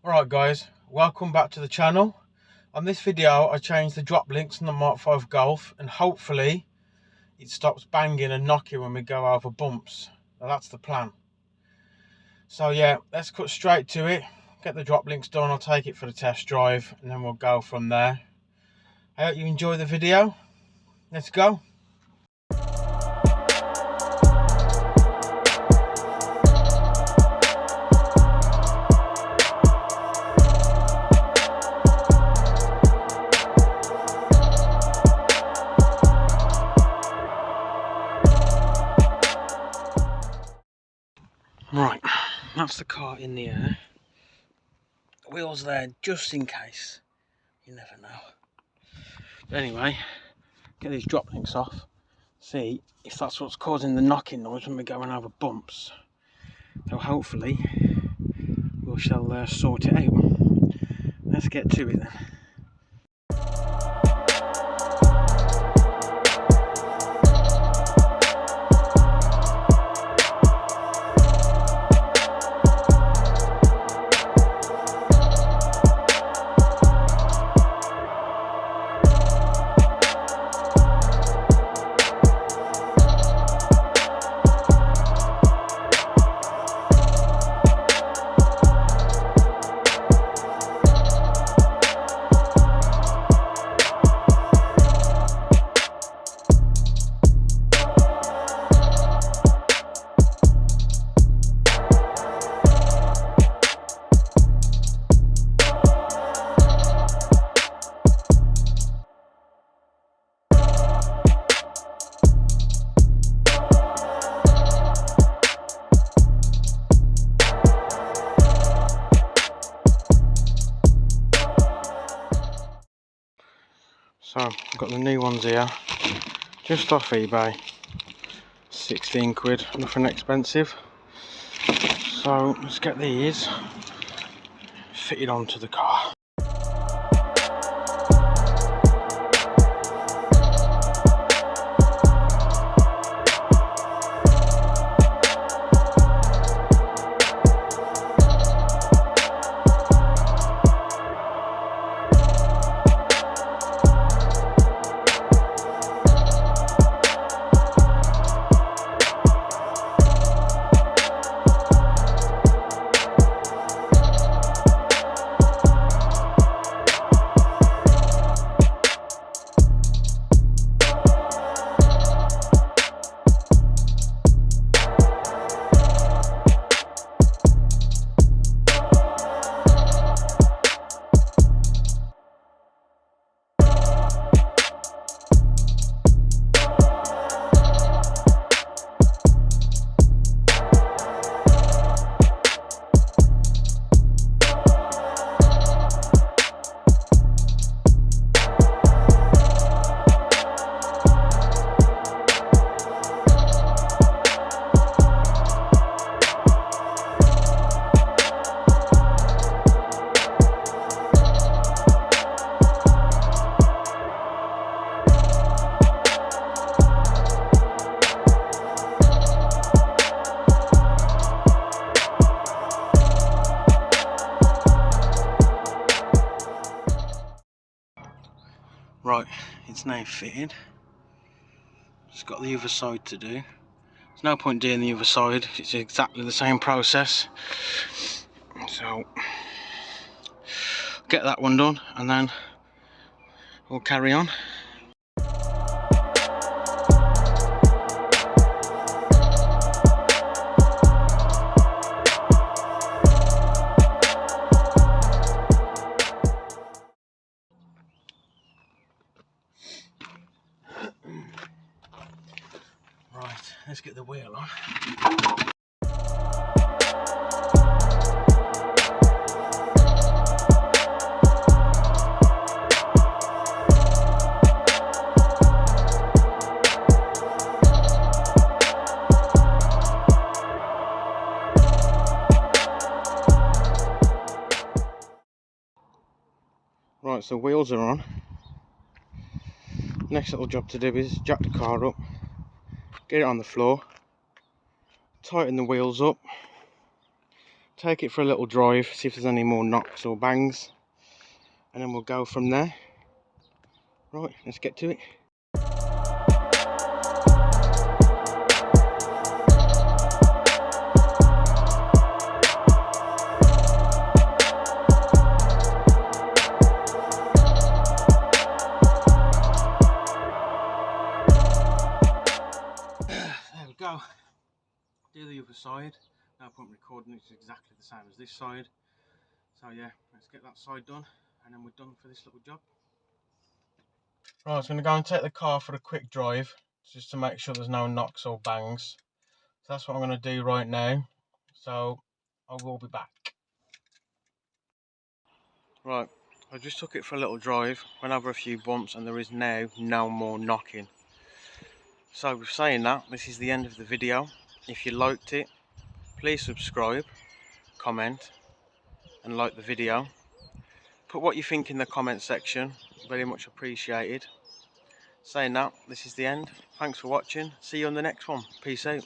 Alright guys, welcome back to the channel. On this video I changed the drop links on the mk5 Golf and hopefully it stops banging and knocking when we go over bumps. Now that's the plan. So yeah, let's cut straight to it, get the drop links done, I'll take it for the test drive and then we'll go from there. I hope you enjoy the video. Let's go. Right, that's the car in the air. The wheels there just in case. You never know. But anyway, get these drop links off. See if that's what's causing the knocking noise when we're going over bumps. So hopefully we shall sort it out. Let's get to it then. So I've got the new ones here, just off eBay, 16 quid, nothing expensive. So let's get these fitted onto the car. Right, it's now fitted. Just got the other side to do. There's no point doing the other side, it's exactly the same process. So, get that one done and then we'll carry on. Right, let's get the wheel on. Right, so wheels are on. Next little job to do is jack the car up, get it on the floor, tighten the wheels up, take it for a little drive, see if there's any more knocks or bangs, and then we'll go from there. Right, let's get to it. There we go. Do the other side. No point recording, it's exactly the same as this side. So yeah, let's get that side done and then we're done for this little job. Right, I was going to go and take the car for a quick drive just to make sure there's no knocks or bangs. So that's what I'm going to do right now. So I will be back. Right, I just took it for a little drive, went over a few bumps, and there is now no more knocking. So with saying that, this is the end of the video. If you liked it, please subscribe, comment and like the video. Put what you think in the comment section, very much appreciated. Saying that, this is the end. Thanks for watching, see you on the next one. Peace out.